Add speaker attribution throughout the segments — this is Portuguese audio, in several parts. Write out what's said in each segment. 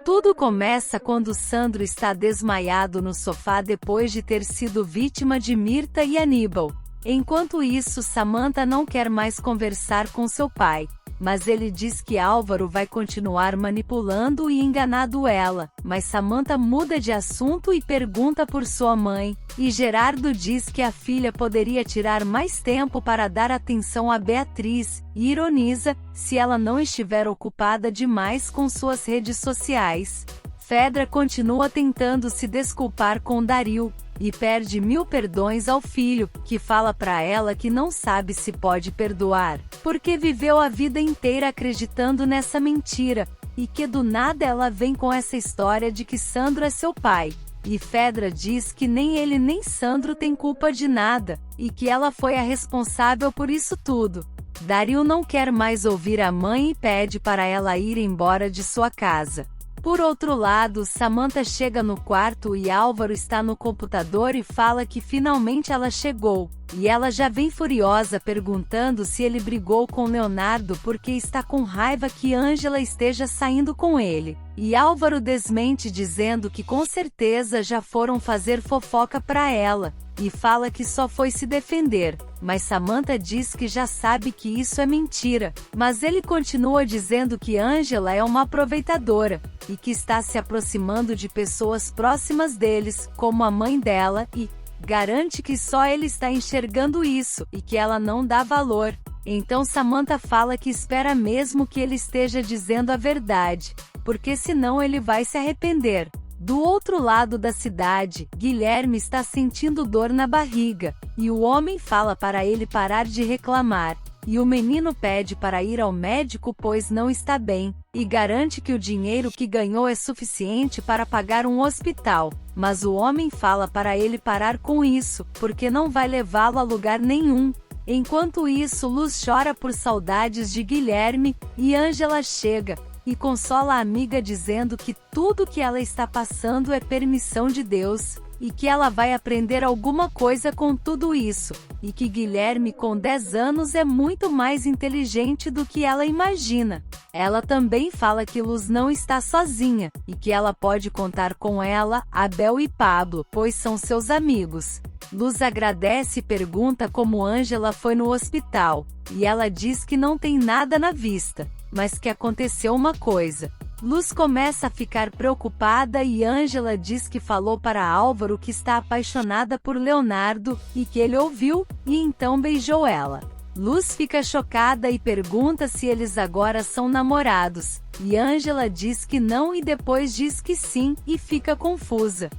Speaker 1: Tudo começa quando Sandro está desmaiado no sofá depois de ter sido vítima de Mirtha e Aníbal. Enquanto isso, Samantha não quer mais conversar com seu pai, mas ele diz que Álvaro vai continuar manipulando e enganando ela. Mas Samantha muda de assunto e pergunta por sua mãe, e Gerardo diz que a filha poderia tirar mais tempo para dar atenção a Beatriz, e ironiza, se ela não estiver ocupada demais com suas redes sociais. Fedra continua tentando se desculpar com Dario, e perde 1000 perdões ao filho, que fala pra ela que não sabe se pode perdoar, porque viveu a vida inteira acreditando nessa mentira, e que do nada ela vem com essa história de que Sandro é seu pai. E Fedra diz que nem ele nem Sandro tem culpa de nada, e que ela foi a responsável por isso tudo. Dario não quer mais ouvir a mãe e pede para ela ir embora de sua casa. Por outro lado, Samantha chega no quarto e Álvaro está no computador e fala que finalmente ela chegou, e ela já vem furiosa perguntando se ele brigou com Leonardo porque está com raiva que Ângela esteja saindo com ele. E Álvaro desmente dizendo que com certeza já foram fazer fofoca pra ela, e fala que só foi se defender, mas Samantha diz que já sabe que isso é mentira, mas ele continua dizendo que Ângela é uma aproveitadora, e que está se aproximando de pessoas próximas deles, como a mãe dela, e garante que só ele está enxergando isso, e que ela não dá valor. Então Samantha fala que espera mesmo que ele esteja dizendo a verdade, porque senão ele vai se arrepender. Do outro lado da cidade, Guilherme está sentindo dor na barriga, e o homem fala para ele parar de reclamar, e o menino pede para ir ao médico pois não está bem, e garante que o dinheiro que ganhou é suficiente para pagar um hospital, mas o homem fala para ele parar com isso, porque não vai levá-lo a lugar nenhum. Enquanto isso, Luz chora por saudades de Guilherme, e Ângela chega e consola a amiga dizendo que tudo que ela está passando é permissão de Deus, e que ela vai aprender alguma coisa com tudo isso, e que Guilherme com 10 anos é muito mais inteligente do que ela imagina. Ela também fala que Luz não está sozinha, e que ela pode contar com ela, Abel e Pablo, pois são seus amigos. Luz agradece e pergunta como Ângela foi no hospital, e ela diz que não tem nada na vista, mas que aconteceu uma coisa. Luz começa a ficar preocupada e Ângela diz que falou para Álvaro que está apaixonada por Leonardo, e que ele ouviu, e então beijou ela. Luz fica chocada e pergunta se eles agora são namorados, e Ângela diz que não e depois diz que sim, e fica confusa.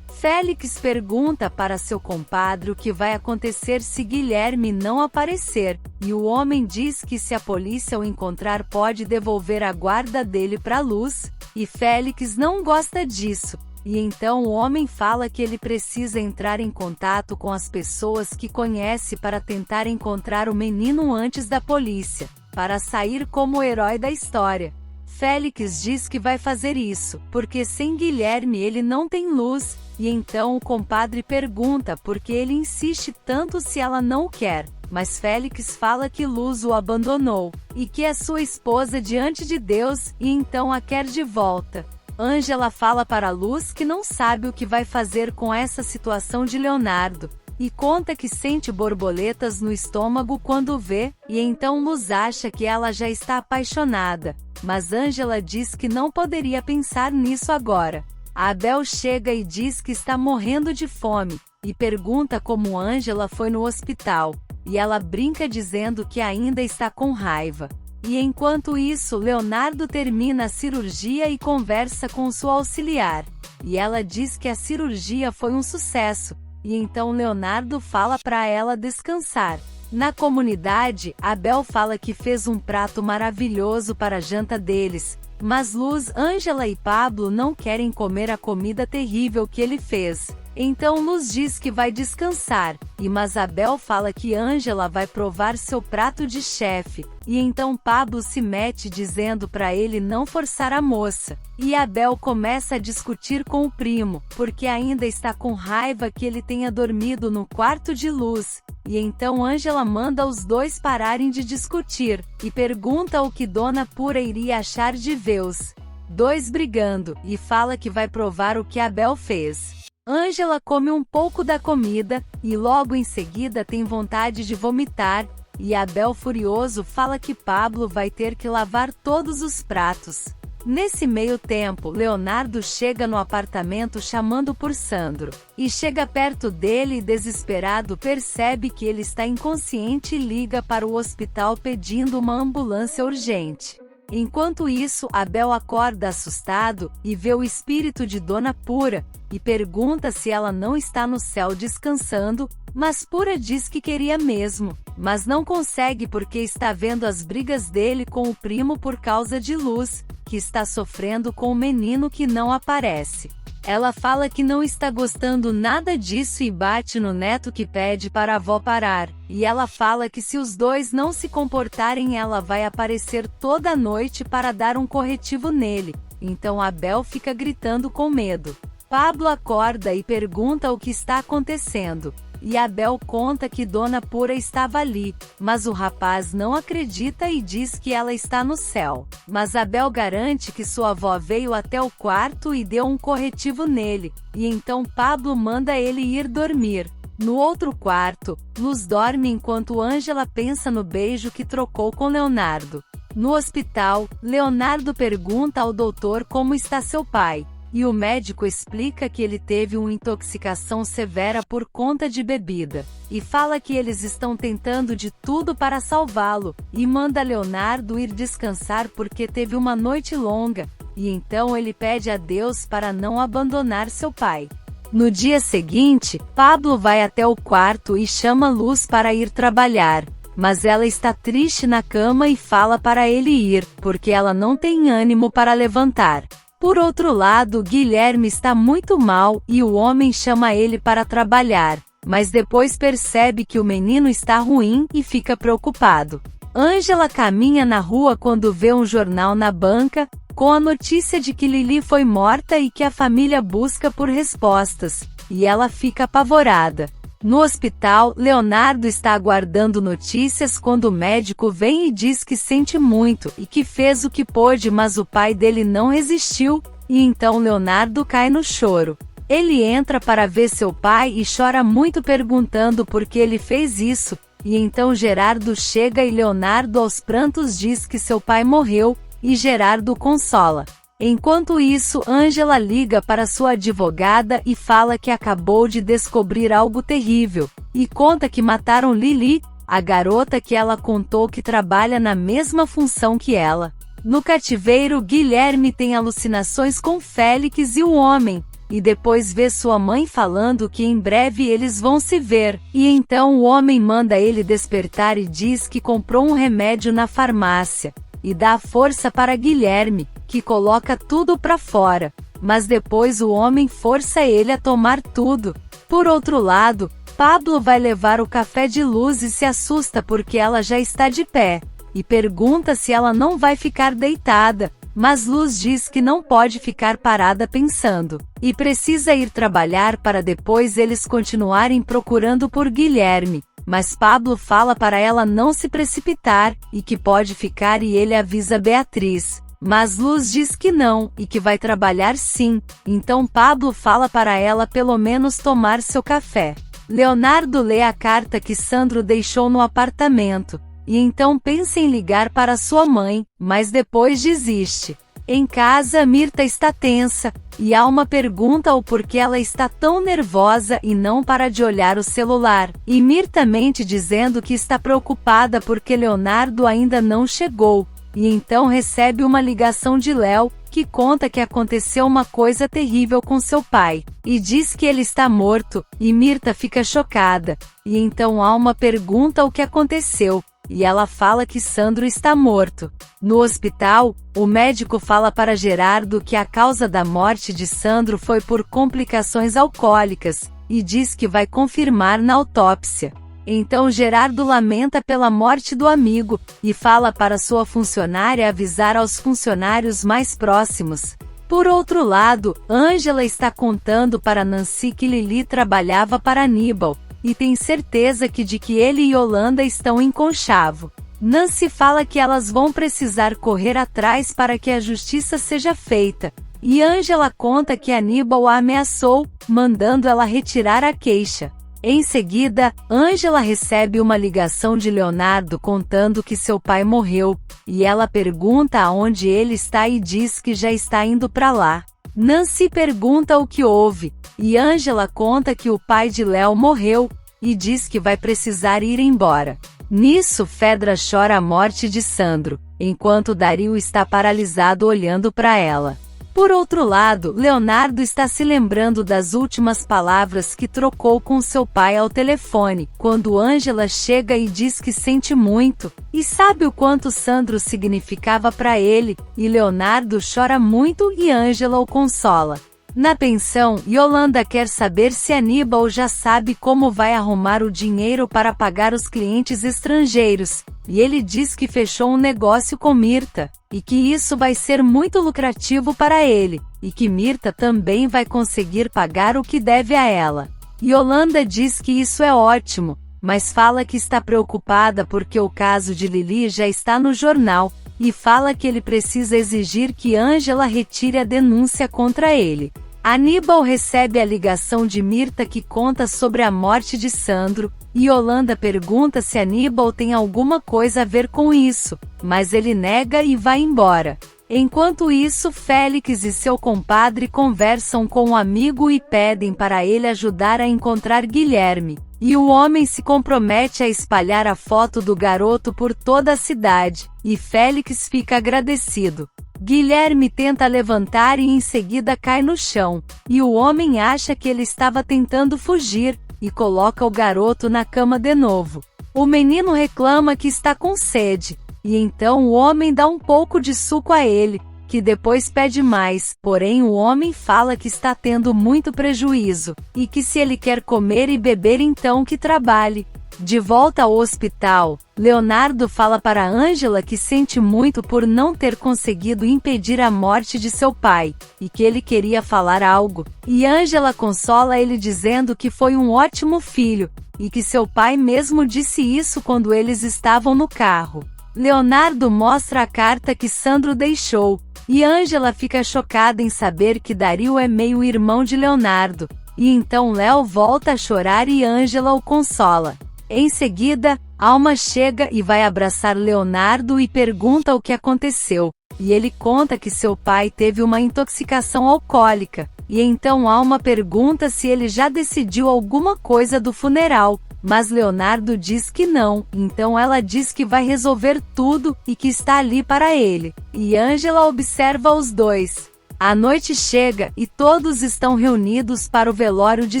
Speaker 1: Félix pergunta para seu compadre o que vai acontecer se Guilherme não aparecer, e o homem diz que se a polícia o encontrar pode devolver a guarda dele para Luz, e Félix não gosta disso, e então o homem fala que ele precisa entrar em contato com as pessoas que conhece para tentar encontrar o menino antes da polícia, para sair como o herói da história. Félix diz que vai fazer isso, porque sem Guilherme ele não tem Luz, e então o compadre pergunta por que ele insiste tanto se ela não o quer, mas Félix fala que Luz o abandonou, e que é sua esposa diante de Deus, e então a quer de volta. Ângela fala para Luz que não sabe o que vai fazer com essa situação de Leonardo, e conta que sente borboletas no estômago quando vê, e então Luz acha que ela já está apaixonada, mas Ângela diz que não poderia pensar nisso agora. Abel chega e diz que está morrendo de fome, e pergunta como Ângela foi no hospital, e ela brinca dizendo que ainda está com raiva. E enquanto isso, Leonardo termina a cirurgia e conversa com sua auxiliar, e ela diz que a cirurgia foi um sucesso, e então Leonardo fala para ela descansar. Na comunidade, Abel fala que fez um prato maravilhoso para a janta deles, mas Luz, Ângela e Pablo não querem comer a comida terrível que ele fez. Então Luz diz que vai descansar, mas Abel fala que Ângela vai provar seu prato de chefe, e então Pablo se mete dizendo para ele não forçar a moça. E Abel começa a discutir com o primo, porque ainda está com raiva que ele tenha dormido no quarto de Luz. E então Ângela manda os dois pararem de discutir, e pergunta o que Dona Pura iria achar de vê-los. dois brigando, e fala que vai provar o que Abel fez. Ângela come um pouco da comida, e logo em seguida tem vontade de vomitar, e Abel furioso fala que Pablo vai ter que lavar todos os pratos. Nesse meio tempo, Leonardo chega no apartamento chamando por Sandro, e chega perto dele e desesperado percebe que ele está inconsciente e liga para o hospital pedindo uma ambulância urgente. Enquanto isso, Abel acorda assustado, e vê o espírito de Dona Pura, e pergunta se ela não está no céu descansando, mas Pura diz que queria mesmo, mas não consegue porque está vendo as brigas dele com o primo por causa de Luz, que está sofrendo com o menino que não aparece. Ela fala que não está gostando nada disso e bate no neto que pede para a avó parar, e ela fala que se os dois não se comportarem ela vai aparecer toda noite para dar um corretivo nele, então Abel fica gritando com medo. Pablo acorda e pergunta o que está acontecendo, e Abel conta que Dona Pura estava ali, mas o rapaz não acredita e diz que ela está no céu. Mas Abel garante que sua avó veio até o quarto e deu um corretivo nele, e então Pablo manda ele ir dormir. No outro quarto, Luz dorme enquanto Ângela pensa no beijo que trocou com Leonardo. No hospital, Leonardo pergunta ao doutor como está seu pai. E o médico explica que ele teve uma intoxicação severa por conta de bebida, e fala que eles estão tentando de tudo para salvá-lo, e manda Leonardo ir descansar porque teve uma noite longa, e então ele pede a Deus para não abandonar seu pai. No dia seguinte, Pablo vai até o quarto e chama Luz para ir trabalhar, mas ela está triste na cama e fala para ele ir, porque ela não tem ânimo para levantar. Por outro lado, Guilherme está muito mal, e o homem chama ele para trabalhar, mas depois percebe que o menino está ruim e fica preocupado. Ângela caminha na rua quando vê um jornal na banca, com a notícia de que Lili foi morta e que a família busca por respostas, e ela fica apavorada. No hospital, Leonardo está aguardando notícias quando o médico vem e diz que sente muito, e que fez o que pôde mas o pai dele não resistiu, e então Leonardo cai no choro. Ele entra para ver seu pai e chora muito perguntando por que ele fez isso, e então Gerardo chega e Leonardo aos prantos diz que seu pai morreu, e Gerardo o consola. Enquanto isso, Ângela liga para sua advogada e fala que acabou de descobrir algo terrível, e conta que mataram Lili, a garota que ela contou que trabalha na mesma função que ela. No cativeiro, Guilherme tem alucinações com Félix e o homem, e depois vê sua mãe falando que em breve eles vão se ver, e então o homem manda ele despertar e diz que comprou um remédio na farmácia, e dá força para Guilherme, que coloca tudo para fora, mas depois o homem força ele a tomar tudo. Por outro lado, Pablo vai levar o café de Luz e se assusta porque ela já está de pé, e pergunta se ela não vai ficar deitada, mas Luz diz que não pode ficar parada pensando, e precisa ir trabalhar para depois eles continuarem procurando por Guilherme. Mas Pablo fala para ela não se precipitar, e que pode ficar e ele avisa Beatriz. Mas Luz diz que não, e que vai trabalhar sim, então Pablo fala para ela pelo menos tomar seu café. Leonardo lê a carta que Sandro deixou no apartamento, e então pensa em ligar para sua mãe, mas depois desiste. Em casa, Mirta está tensa, e Alma pergunta o porquê ela está tão nervosa e não para de olhar o celular, e Mirta mente dizendo que está preocupada porque Leonardo ainda não chegou, e então recebe uma ligação de Léo, que conta que aconteceu uma coisa terrível com seu pai, e diz que ele está morto, e Mirta fica chocada, e então Alma pergunta o que aconteceu, e ela fala que Sandro está morto. No hospital, o médico fala para Gerardo que a causa da morte de Sandro foi por complicações alcoólicas, e diz que vai confirmar na autópsia. Então Gerardo lamenta pela morte do amigo, e fala para sua funcionária avisar aos funcionários mais próximos. Por outro lado, Ângela está contando para Nancy que Lili trabalhava para Aníbal, e tem certeza que ele e Yolanda estão em Conchavo. Nancy fala que elas vão precisar correr atrás para que a justiça seja feita, e Angela conta que Aníbal a ameaçou, mandando ela retirar a queixa. Em seguida, Angela recebe uma ligação de Leonardo contando que seu pai morreu, e ela pergunta aonde ele está e diz que já está indo para lá. Nancy pergunta o que houve, e Angela conta que o pai de Léo morreu, e diz que vai precisar ir embora. Nisso, Fedra chora a morte de Sandro, enquanto Dario está paralisado olhando para ela. Por outro lado, Leonardo está se lembrando das últimas palavras que trocou com seu pai ao telefone, quando Angela chega e diz que sente muito, e sabe o quanto Sandro significava para ele, e Leonardo chora muito e Angela o consola. Na pensão, Yolanda quer saber se Aníbal já sabe como vai arrumar o dinheiro para pagar os clientes estrangeiros, e ele diz que fechou um negócio com Mirta, e que isso vai ser muito lucrativo para ele, e que Mirta também vai conseguir pagar o que deve a ela. Yolanda diz que isso é ótimo, mas fala que está preocupada porque o caso de Lili já está no jornal, e fala que ele precisa exigir que Angela retire a denúncia contra ele. Aníbal recebe a ligação de Mirta que conta sobre a morte de Sandro, e Yolanda pergunta se Aníbal tem alguma coisa a ver com isso, mas ele nega e vai embora. Enquanto isso, Félix e seu compadre conversam com um amigo e pedem para ele ajudar a encontrar Guilherme, e o homem se compromete a espalhar a foto do garoto por toda a cidade, e Félix fica agradecido. Guilherme tenta levantar e em seguida cai no chão, e o homem acha que ele estava tentando fugir, e coloca o garoto na cama de novo. O menino reclama que está com sede, e então o homem dá um pouco de suco a ele, que depois pede mais, porém o homem fala que está tendo muito prejuízo, e que se ele quer comer e beber então que trabalhe. De volta ao hospital, Leonardo fala para Angela que sente muito por não ter conseguido impedir a morte de seu pai, e que ele queria falar algo, e Angela consola ele dizendo que foi um ótimo filho, e que seu pai mesmo disse isso quando eles estavam no carro. Leonardo mostra a carta que Sandro deixou, e Angela fica chocada em saber que Dario é meio-irmão de Leonardo, e então Léo volta a chorar e Angela o consola. Em seguida, Alma chega e vai abraçar Leonardo e pergunta o que aconteceu, e ele conta que seu pai teve uma intoxicação alcoólica, e então Alma pergunta se ele já decidiu alguma coisa do funeral, mas Leonardo diz que não, então ela diz que vai resolver tudo e que está ali para ele, e Angela observa os dois. A noite chega e todos estão reunidos para o velório de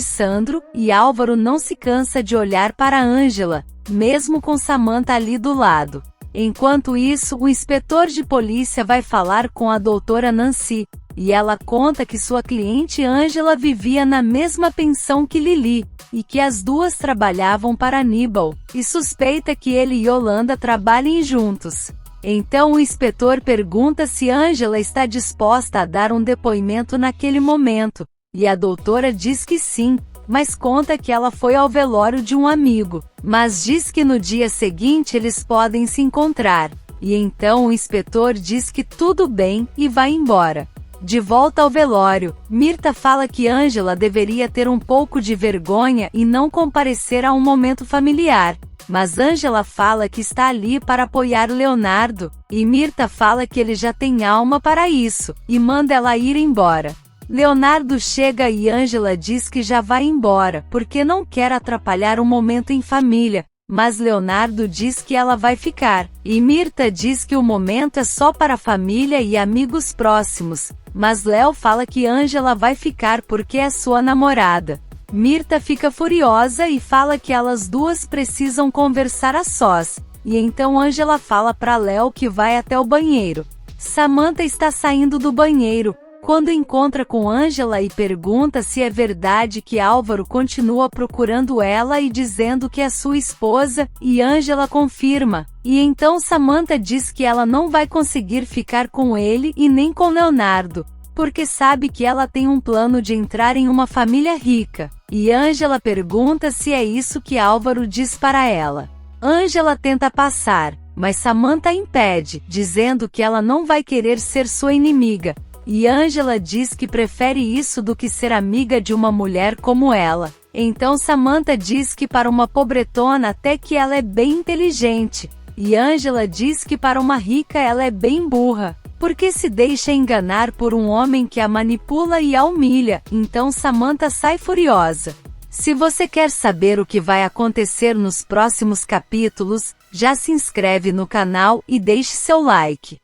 Speaker 1: Sandro, e Álvaro não se cansa de olhar para Angela, mesmo com Samantha ali do lado. Enquanto isso, o inspetor de polícia vai falar com a doutora Nancy, e ela conta que sua cliente Angela vivia na mesma pensão que Lili, e que as duas trabalhavam para Aníbal, e suspeita que ele e Yolanda trabalhem juntos. Então o inspetor pergunta se Angela está disposta a dar um depoimento naquele momento, e a doutora diz que sim, mas conta que ela foi ao velório de um amigo, mas diz que no dia seguinte eles podem se encontrar, e então o inspetor diz que tudo bem e vai embora. De volta ao velório, Mirta fala que Angela deveria ter um pouco de vergonha e não comparecer a um momento familiar. Mas Angela fala que está ali para apoiar Leonardo, e Mirta fala que ele já tem alma para isso, e manda ela ir embora. Leonardo chega e Angela diz que já vai embora, porque não quer atrapalhar um momento em família, mas Leonardo diz que ela vai ficar, e Mirta diz que o momento é só para a família e amigos próximos, mas Léo fala que Angela vai ficar porque é sua namorada. Mirta fica furiosa e fala que elas duas precisam conversar a sós, e então Angela fala para Léo que vai até o banheiro. Samantha está saindo do banheiro, quando encontra com Angela e pergunta se é verdade que Álvaro continua procurando ela e dizendo que é sua esposa, e Angela confirma, e então Samantha diz que ela não vai conseguir ficar com ele e nem com Leonardo, porque sabe que ela tem um plano de entrar em uma família rica, e Angela pergunta se é isso que Álvaro diz para ela. Angela tenta passar, mas Samantha impede, dizendo que ela não vai querer ser sua inimiga. E Angela diz que prefere isso do que ser amiga de uma mulher como ela. Então Samantha diz que para uma pobretona até que ela é bem inteligente. E Angela diz que para uma rica ela é bem burra, porque se deixa enganar por um homem que a manipula e a humilha. Então Samantha sai furiosa. Se você quer saber o que vai acontecer nos próximos capítulos, já se inscreve no canal e deixe seu like.